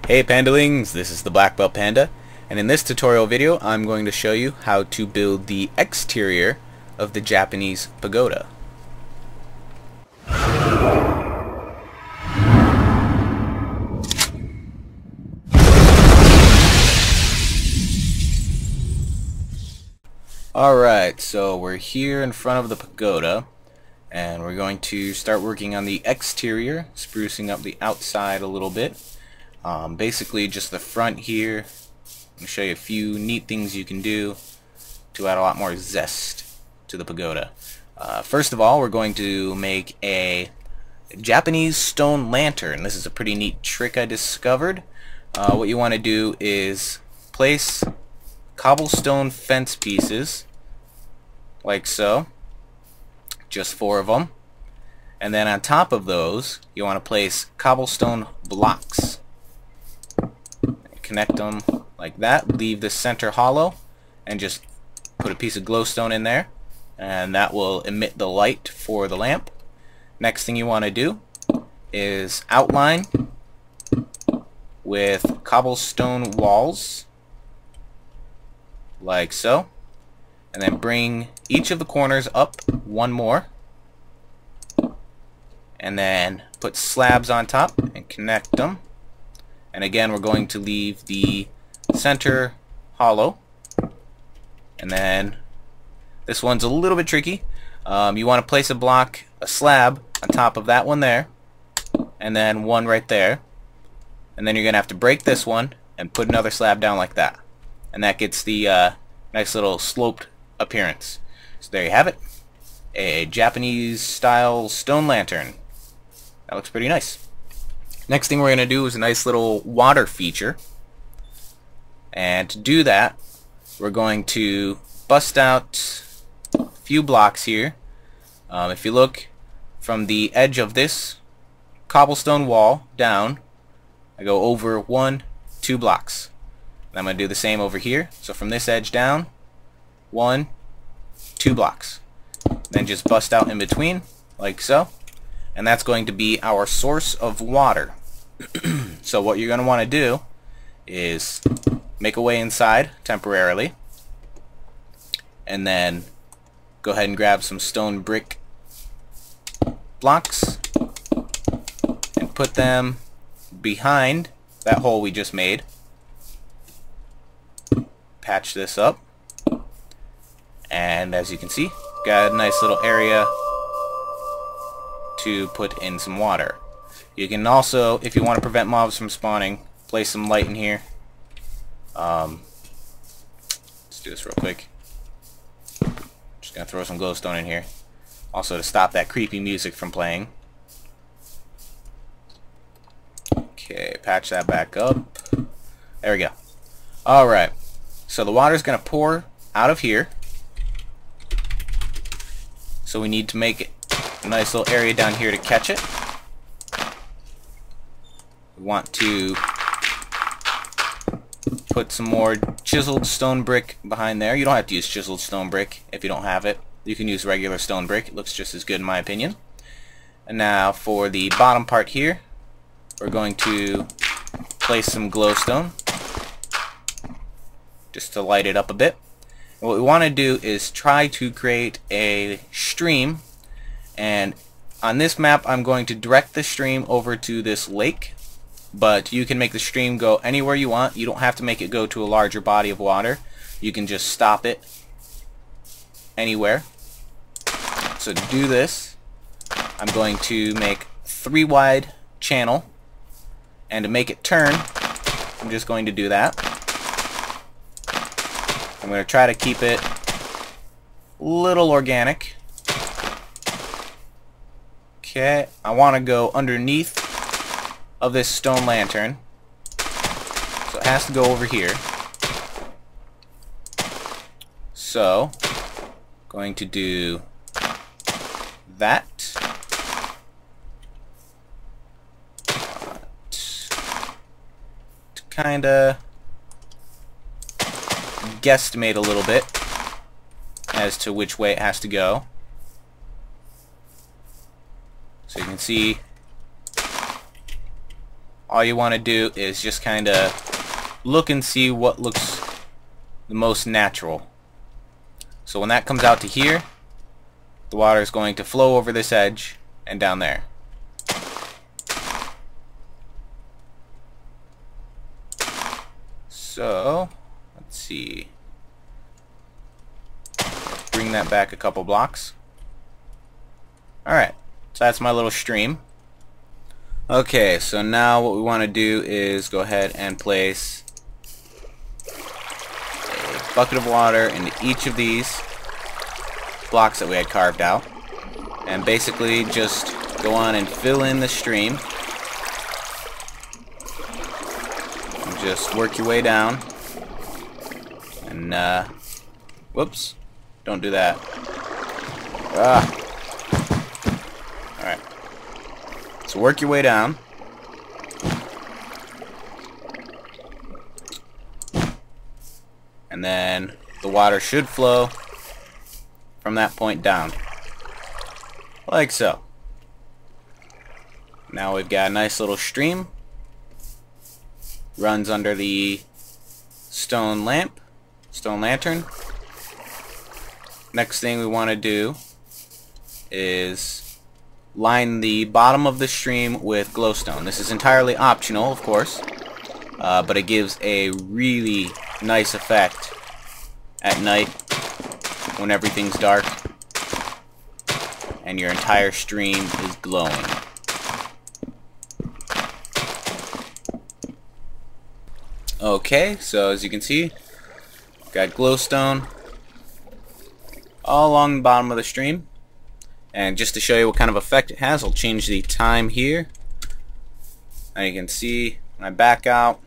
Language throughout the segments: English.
Hey Pandalings, this is the Black Belt Panda, and in this tutorial video I'm going to show you how to build the exterior of the Japanese pagoda. Alright, so we're here in front of the pagoda, and we're going to start working on the exterior, sprucing up the outside a little bit. Basically just the front here. I'm going to show you a few neat things you can do to add a lot more zest to the pagoda. First of all, we're going to make a Japanese stone lantern. This is a pretty neat trick I discovered. What you want to do is place cobblestone fence pieces like so, just 4 of them, and then on top of those you want to place cobblestone blocks. Connect them like that, leave the center hollow, and just put a piece of glowstone in there, and that will emit the light for the lamp. Next thing you want to do is outline with cobblestone walls like so, and then bring each of the corners up one more, and then put slabs on top and connect them. And again, we're going to leave the center hollow. And then this one's a little bit tricky. You want to place a slab on top of that one there, and then one right there. And then you're going to have to break this one and put another slab down like that. And that gets the nice little sloped appearance. So there you have it. A Japanese style stone lantern. That looks pretty nice. Next thing we're going to do is a nice little water feature, and to do that we're going to bust out a few blocks here. If you look from the edge of this cobblestone wall down, I go over 1, 2 blocks. And I'm going to do the same over here. So from this edge down, 1, 2 blocks. Then just bust out in between like so. And that's going to be our source of water. So what you're going to want to do is make a way inside temporarily, and then go ahead and grab some stone brick blocks and put them behind that hole we just made. Patch this up, and as you can see, got a nice little area to put in some water. You can also, if you want to prevent mobs from spawning, place some light in here. Let's do this real quick. Just gonna throw some glowstone in here, also to stop that creepy music from playing. Okay, patch that back up. There we go. Alright, so the water's gonna pour out of here, so we need to make a nice little area down here to catch it. We want to put some more chiseled stone brick behind there. You don't have to use chiseled stone brick if you don't have it. You can use regular stone brick. It looks just as good in my opinion. And now for the bottom part here, we're going to place some glowstone just to light it up a bit. And what we want to do is try to create a stream, and on this map I'm going to direct the stream over to this lake, but you can make the stream go anywhere you want. You don't have to make it go to a larger body of water. You can just stop it anywhere. So to do this, I'm going to make 3 wide channel, and to make it turn, I'm just going to do that. I'm going to try to keep it a little organic. Okay, I want to go underneath of this stone lantern, so it has to go over here. So going to do that. To kinda guesstimate a little bit as to which way it has to go. So you can see all you want to do is just kind of look and see what looks the most natural. So when that comes out to here, the water is going to flow over this edge and down there. So let's see, bring that back a couple blocks. Alright, so that's my little stream. Okay, so now what we want to do is go ahead and place a bucket of water into each of these blocks that we had carved out, and basically just go on and fill in the stream. And just work your way down, and whoops, don't do that. Alright, so work your way down. And then the water should flow from that point down, like so. Now we've got a nice little stream, runs under the stone lantern. Next thing we want to do is line the bottom of the stream with glowstone. This is entirely optional, of course, but it gives a really nice effect at night when everything's dark and your entire stream is glowing. Okay, so as you can see, got glowstone all along the bottom of the stream. And just to show you what kind of effect it has, I'll change the time here. And you can see when I back out,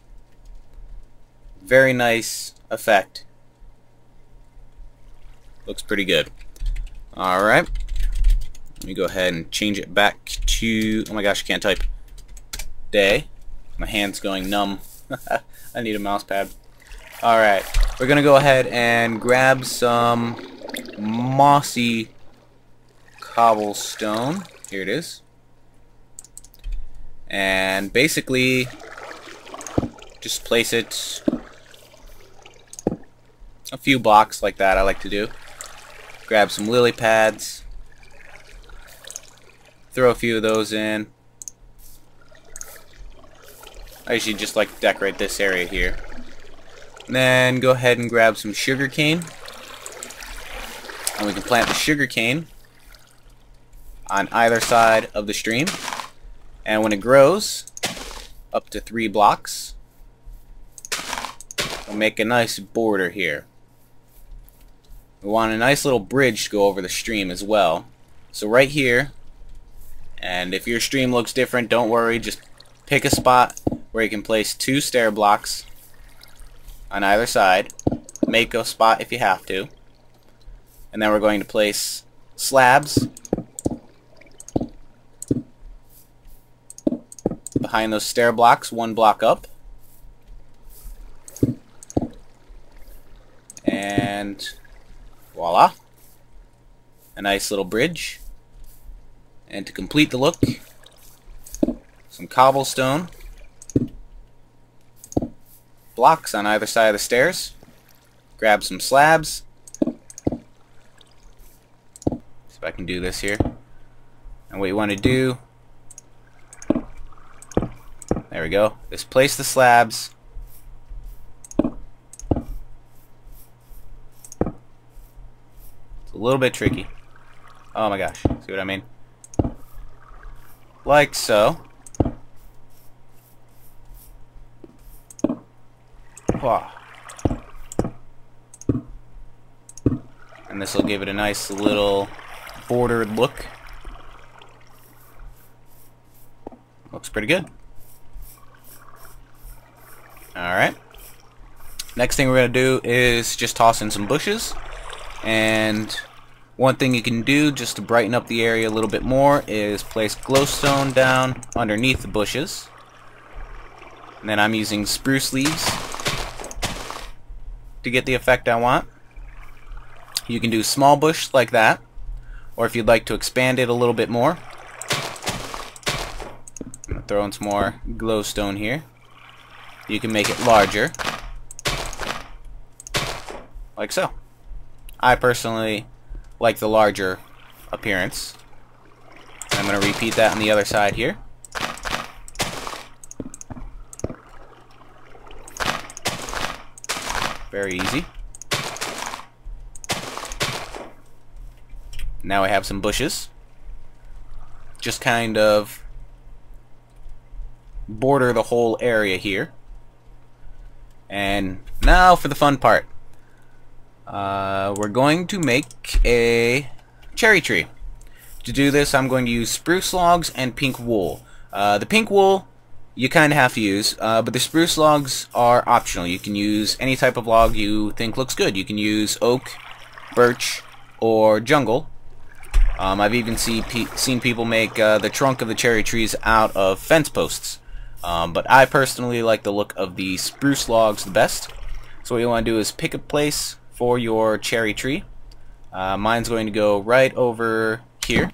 very nice effect. Looks pretty good. Alright, let me go ahead and change it back to, oh my gosh, I can't type, day. My hand's going numb. I need a mouse pad. Alright, we're gonna go ahead and grab some mossy cobblestone. Here it is. And basically just place it a few blocks like that, I like to do. Grab some lily pads, throw a few of those in. I usually just like to decorate this area here. And then go ahead and grab some sugar cane, and we can plant the sugar cane on either side of the stream. And when it grows up to 3 blocks, we'll make a nice border here. We want a nice little bridge to go over the stream as well. So right here, and if your stream looks different, don't worry, just pick a spot where you can place 2 stair blocks on either side. Make a spot if you have to. And then we're going to place slabs behind those stair blocks, 1 block up. And voila, a nice little bridge. And to complete the look, some cobblestone blocks on either side of the stairs. Grab some slabs. See if I can do this here. And what you want to do, there we go, is place the slabs a little bit tricky. Oh my gosh, see what I mean? Like so. Wow. And this will give it a nice little bordered look. Looks pretty good. Alright. Next thing we're going to do is just toss in some bushes. And one thing you can do just to brighten up the area a little bit more is place glowstone down underneath the bushes. And then I'm using spruce leaves to get the effect I want. You can do small bush like that, or if you'd like to expand it a little bit more, throw in some more glowstone here. You can make it larger, like so. I personally like the larger appearance. I'm going to repeat that on the other side here. Very easy. Now I have some bushes. Just kind of border the whole area here. And now for the fun part. We're going to make a cherry tree. To do this, I'm going to use spruce logs and pink wool. The pink wool you kind of have to use, but the spruce logs are optional. You can use any type of log you think looks good. You can use oak, birch, or jungle. I've even seen people make the trunk of the cherry trees out of fence posts. But I personally like the look of the spruce logs the best. So what you want to do is pick a place for your cherry tree. Mine's going to go right over here.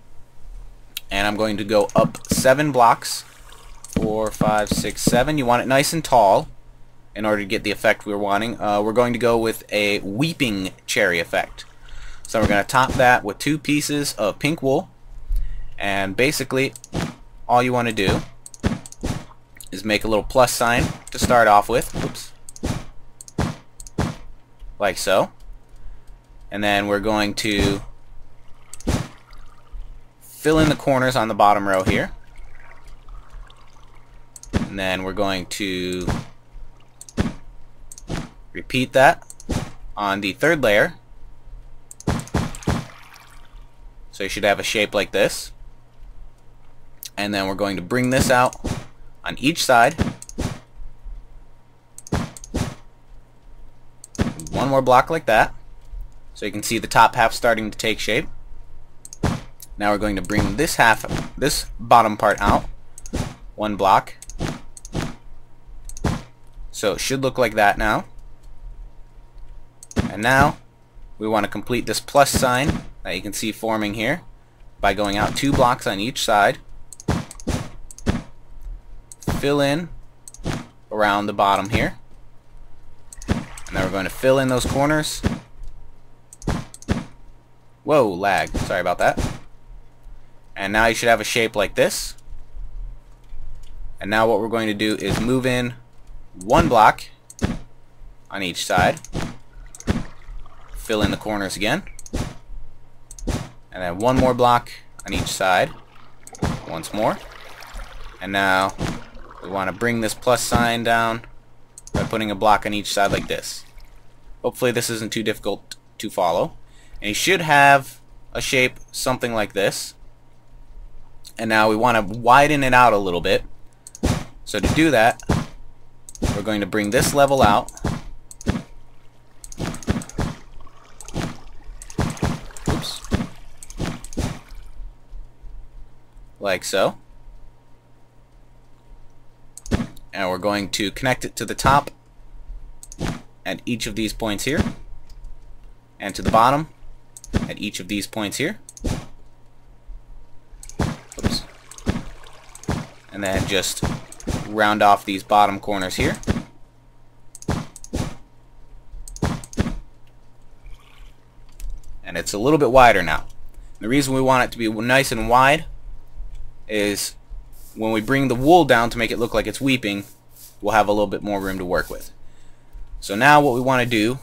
And I'm going to go up 7 blocks. 4, 5, 6, 7. You want it nice and tall in order to get the effect we're wanting. We're going to go with a weeping cherry effect. So we're going to top that with 2 pieces of pink wool. And basically, all you want to do is make a little plus sign to start off with. Oops. Like so. And then we're going to fill in the corners on the bottom row here. And then we're going to repeat that on the 3rd layer. So you should have a shape like this. And then we're going to bring this out on each side. One more block like that. So you can see the top half starting to take shape. Now we're going to bring this bottom part out. 1 block. So it should look like that now. And now we want to complete this plus sign that you can see forming here by going out 2 blocks on each side. Fill in around the bottom here. And then we're going to fill in those corners. Whoa, lag. Sorry about that. And now you should have a shape like this. And now what we're going to do is move in 1 block on each side. Fill in the corners again. And then 1 more block on each side. Once more. And now we want to bring this plus sign down by putting a block on each side like this. Hopefully this isn't too difficult to follow. And you should have a shape something like this. And now we want to widen it out a little bit. So to do that, we're going to bring this level out. Oops. Like so. And we're going to connect it to the top at each of these points here. And to the bottom at each of these points here. Oops. And then just round off these bottom corners here. And it's a little bit wider now. The reason we want it to be nice and wide is when we bring the wool down to make it look like it's weeping, we'll have a little bit more room to work with. So now what we want to do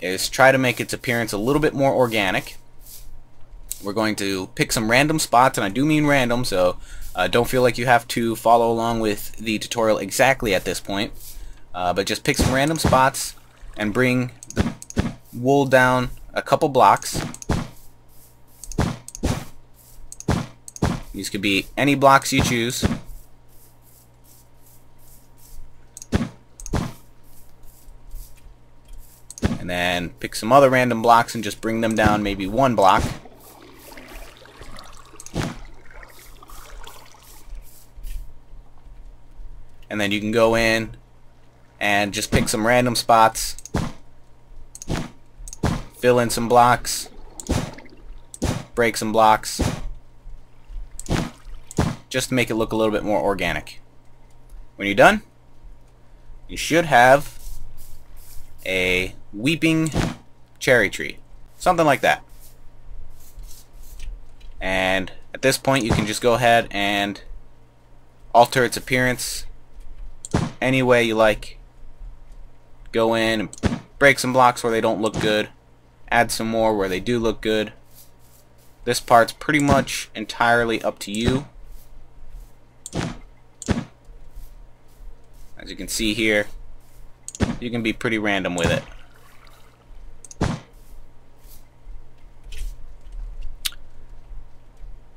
is try to make its appearance a little bit more organic. We're going to pick some random spots, and I do mean random, so don't feel like you have to follow along with the tutorial exactly at this point. But just pick some random spots and bring the wool down a couple blocks. These could be any blocks you choose. And then pick some other random blocks and just bring them down maybe 1 block. And then you can go in and just pick some random spots, fill in some blocks, break some blocks, just to make it look a little bit more organic. When you're done, you should have a weeping cherry tree. Something like that. And at this point you can just go ahead and alter its appearance any way you like. Go in and break some blocks where they don't look good. Add some more where they do look good. This part's pretty much entirely up to you. As you can see here, you can be pretty random with it.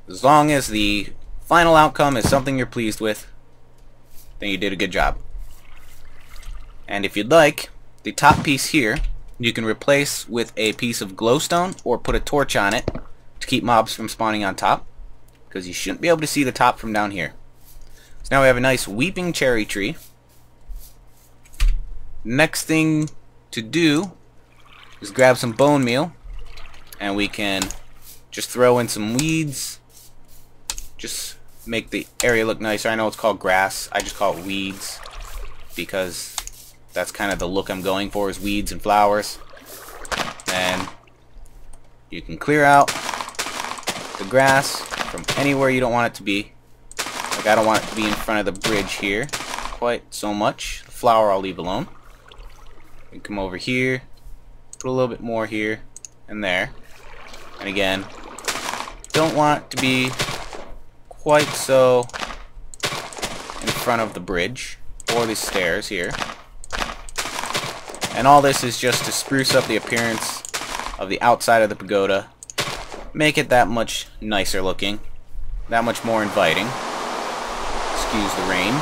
As long as the final outcome is something you're pleased with, then you did a good job. And if you'd like, the top piece here you can replace with a piece of glowstone or put a torch on it to keep mobs from spawning on top, because you shouldn't be able to see the top from down here. So now we have a nice weeping cherry tree. Next thing to do is grab some bone meal, and we can just throw in some weeds. Just make the area look nicer. I know it's called grass. I just call it weeds because that's kind of the look I'm going for, is weeds and flowers. And you can clear out the grass from anywhere you don't want it to be. Like, I don't want it to be in front of the bridge here quite so much. The flower I'll leave alone. We can come over here, put a little bit more here and there. And again, don't want it to be quite so in front of the bridge or the stairs here. And all this is just to spruce up the appearance of the outside of the pagoda, make it that much nicer looking, that much more inviting. Excuse the rain.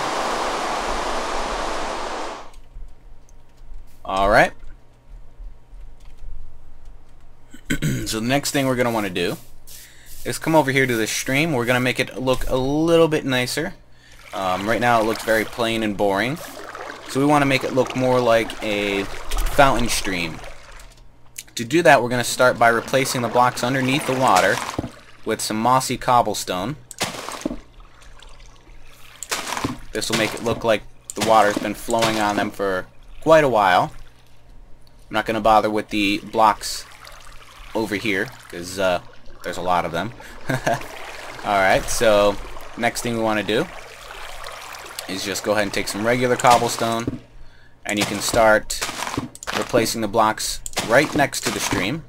Alright. So the next thing we're going to want to do is come over here to this stream. We're going to make it look a little bit nicer. Right now it looks very plain and boring. So we want to make it look more like a fountain stream. To do that, we're going to start by replacing the blocks underneath the water with some mossy cobblestone. This will make it look like the water's been flowing on them for quite a while. I'm not going to bother with the blocks over here because there's a lot of them. Alright, so next thing we want to do is just go ahead and take some regular cobblestone, and you can start replacing the blocks right next to the stream.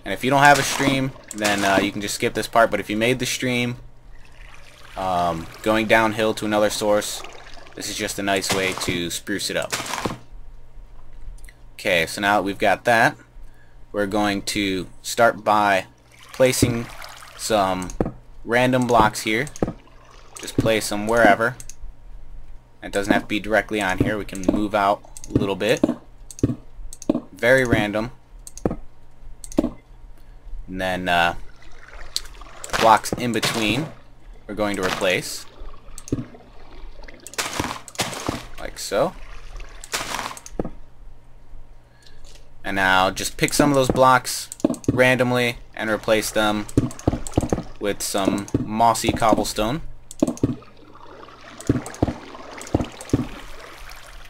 And if you don't have a stream, then you can just skip this part, but if you made the stream going downhill to another source, this is just a nice way to spruce it up. Okay, so now that we've got that, we're going to start by placing some random blocks here. Just place them wherever. It doesn't have to be directly on here. We can move out a little bit. Very random. And then blocks in between we're going to replace. Like so. And now just pick some of those blocks randomly and replace them with some mossy cobblestone.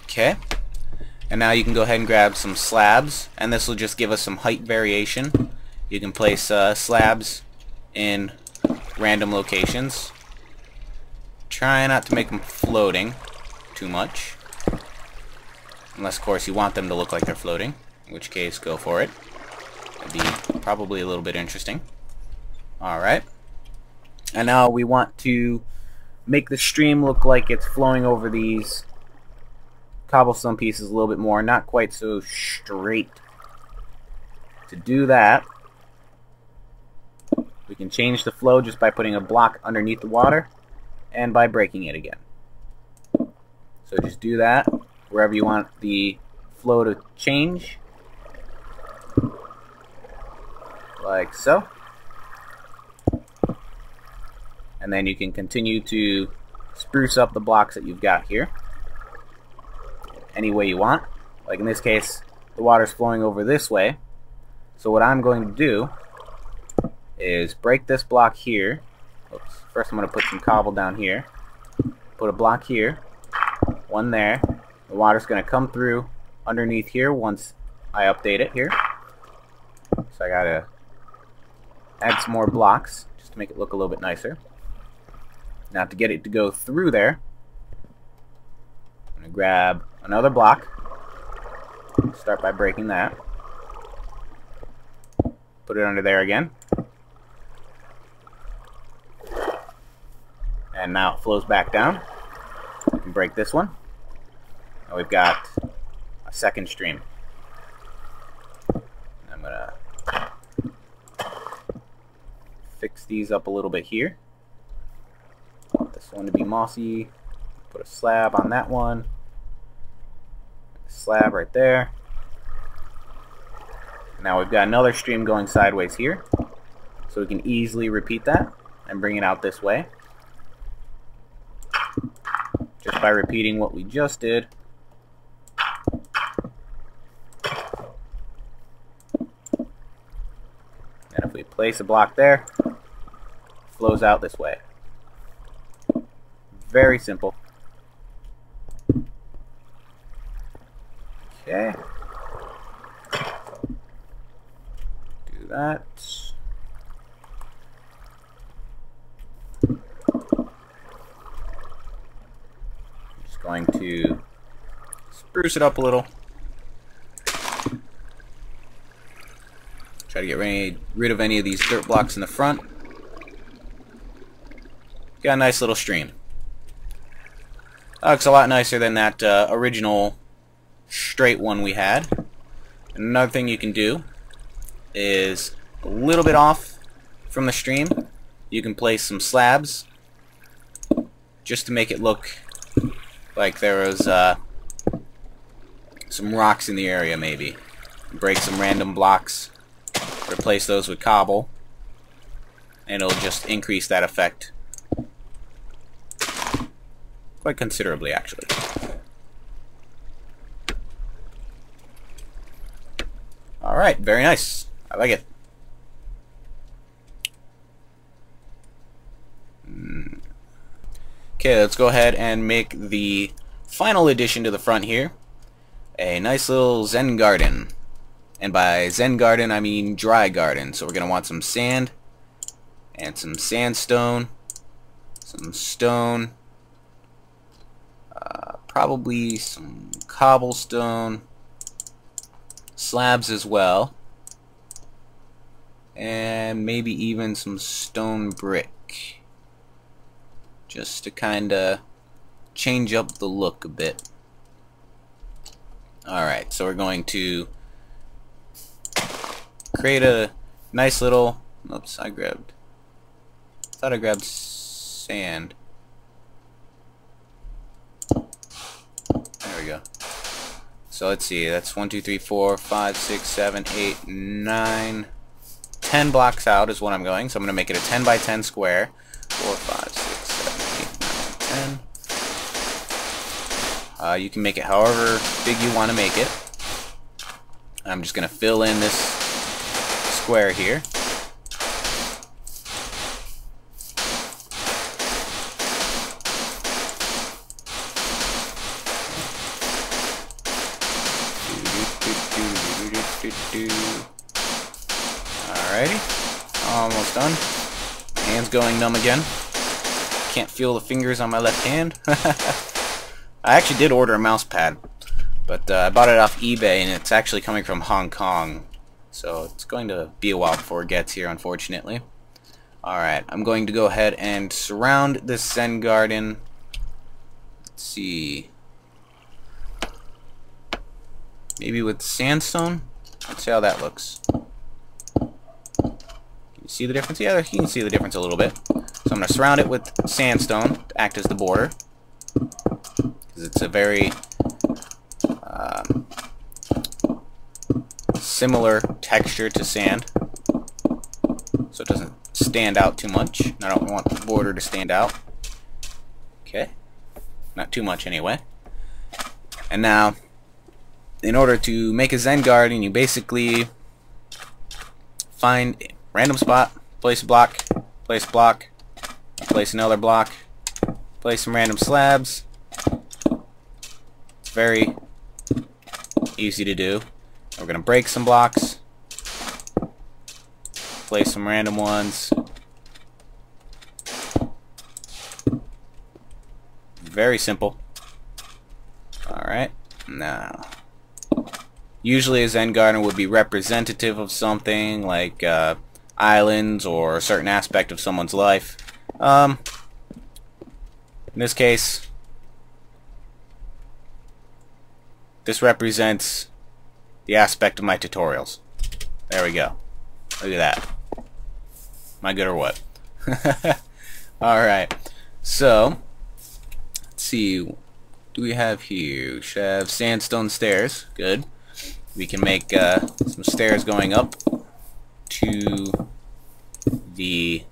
Okay. And now you can go ahead and grab some slabs, and this will just give us some height variation. You can place slabs in random locations. Try not to make them floating too much. Unless, of course, you want them to look like they're floating. In which case, go for it. That'd be probably a little bit interesting. Alright. And now we want to make the stream look like it's flowing over these cobblestone pieces a little bit more, not quite so straight. To do that, we can change the flow just by putting a block underneath the water and by breaking it again. So just do that wherever you want the flow to change. Like so. And then you can continue to spruce up the blocks that you've got here any way you want. Like in this case, the water's flowing over this way. So what I'm going to do is break this block here Oops. First I'm going to put some cobble down here. Put a block here. One there. The water's going to come through underneath here once I update it here. So I got to add some more blocks just to make it look a little bit nicer. Now to get it to go through there, I'm going to grab another block. Start by breaking that. Put it under there again. And now it flows back down. We can break this one. Now we've got a second stream. I'm going to fix these up a little bit here. I want this one to be mossy. Put a slab on that one. A slab right there. Now we've got another stream going sideways here, so we can easily repeat that and bring it out this way. Just by repeating what we just did. And if we place a block there, it flows out this way. Very simple. Okay. That. Just going to spruce it up a little. Try to get rid of any of these dirt blocks in the front. Got a nice little stream. That looks a lot nicer than that original straight one we had. And another thing you can do is a little bit off from the stream. You can place some slabs just to make it look like there was some rocks in the area maybe. Break some random blocks, replace those with cobble, and it'll just increase that effect quite considerably actually. Alright, very nice. I like it. Okay, let's go ahead and make the final addition to the front here. A nice little Zen garden. And by Zen garden, I mean dry garden. So we're going to want some sand and some sandstone, some stone, probably some cobblestone, slabs as well, and maybe even some stone brick, just to kinda change up the look a bit. Alright, so we're going to create a nice little, oops, I thought I grabbed sand. There we go. So let's see, that's 1, 2, 3, 4, 5, 6, 7, 8, 9, 10 blocks out is what I'm going. So I'm going to make it a 10 by 10 square. 4, 5, 6, 7, 8, 9, 10. You can make it however big you want to make it. I'm just going to fill in this square here. Alrighty, almost done. Hand's going numb again. Can't feel the fingers on my left hand. I actually did order a mouse pad, but I bought it off eBay and it's actually coming from Hong Kong, so it's going to be a while before it gets here, unfortunately. Alright, I'm going to go ahead and surround this Zen garden. Let's see, maybe with sandstone. Let's see how that looks. Can you see the difference? Yeah, you can see the difference a little bit. So I'm going to surround it with sandstone to act as the border, because it's a very similar texture to sand, so it doesn't stand out too much. I don't want the border to stand out. Okay, not too much anyway. And now, in order to make a Zen garden, you basically find a random spot, place a block, Place another block. Place some random slabs. It's very easy to do. We're going to break some blocks. Place some random ones. Very simple. Alright, now. Usually a Zen garden would be representative of something like islands or a certain aspect of someone's life. In this case, this represents the aspect of my tutorials. There we go. Look at that. Am I good or what? Alright, so let's see. What do we have here? We should have sandstone stairs. Good. We can make some stairs going up to the...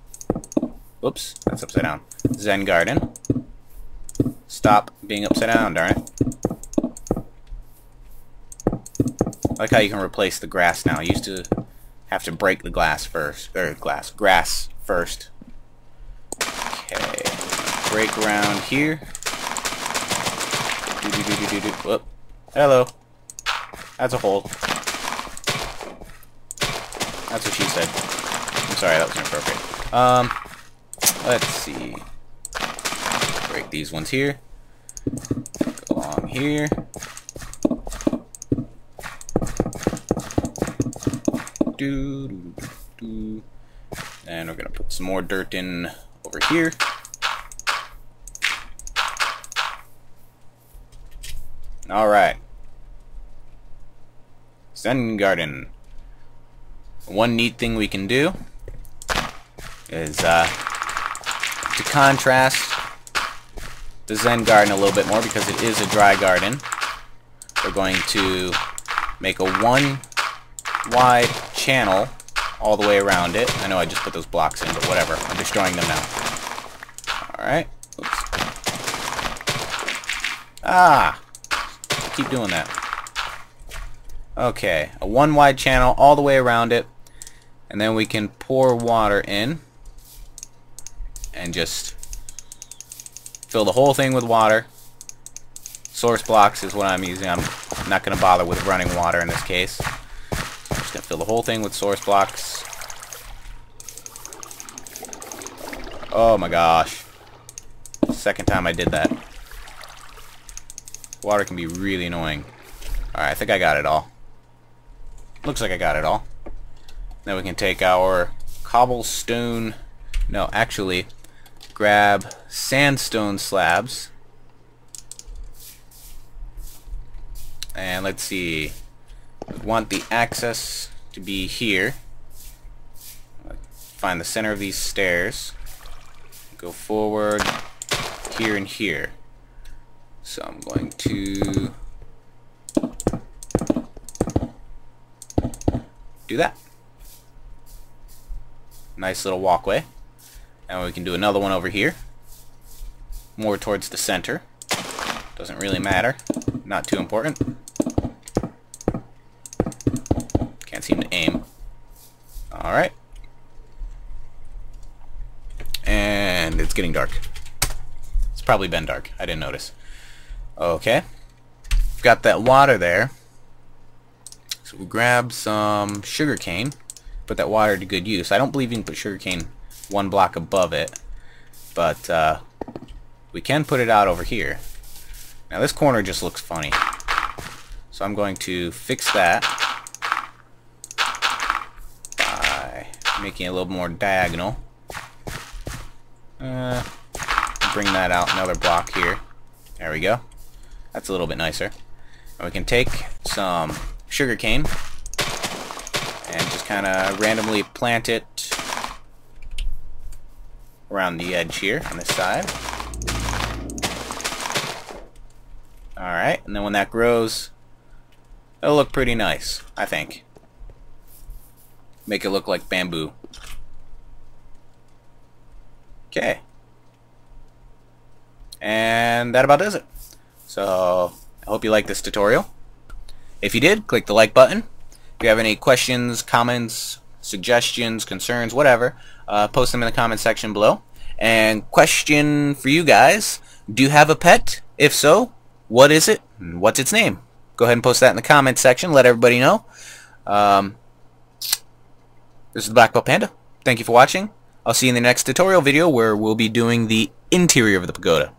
Whoops, that's upside down. Zen garden. Stop being upside down, darn it. I like how you can replace the grass now. I used to have to break the grass first. Okay. Break around here. Whoop. Hello. That's a hole. That's what she said. I'm sorry, that was inappropriate. Let's see. Break these ones here. Go along here. And we're gonna put some more dirt in over here. Alright. Zen garden. One neat thing we can do is to contrast the Zen garden a little bit more, because it is a dry garden. We're going to make a one wide channel all the way around it. I know I just put those blocks in, but whatever. I'm destroying them now. Alright. Oops. Ah! Keep doing that. Okay. A one wide channel all the way around it. And then we can pour water in. And just fill the whole thing with water. Source blocks is what I'm using. I'm not going to bother with running water in this case. I'm just going to fill the whole thing with source blocks. Oh my gosh. Second time I did that. Water can be really annoying. Alright, I think I got it all. Looks like I got it all. Then we can take our cobblestone... No, actually, grab sandstone slabs. And let's see. We want the access to be here. Find the center of these stairs. Go forward here and here. So I'm going to do that. Nice little walkway. And we can do another one over here. More towards the center. Doesn't really matter. Not too important. Can't seem to aim. Alright. And it's getting dark. It's probably been dark. I didn't notice. Okay. Got that water there. So we'll grab some sugarcane. Put that water to good use. I don't believe you can put sugarcane one block above it. But we can put it out over here. Now this corner just looks funny. So I'm going to fix that by making it a little more diagonal. Bring that out another block here. There we go. That's a little bit nicer. And we can take some sugarcane and just kind of randomly plant it around the edge here on this side. Alright, and then when that grows, it'll look pretty nice, I think. Make it look like bamboo. Okay. And that about does it. So, I hope you liked this tutorial. If you did, click the like button. If you have any questions, comments, suggestions, concerns, whatever, post them in the comment section below. And question for you guys, do you have a pet? If so, what is it? And what's its name? Go ahead and post that in the comments section. Let everybody know. This is the Black Belt Panda. Thank you for watching. I'll see you in the next tutorial video where we'll be doing the interior of the pagoda.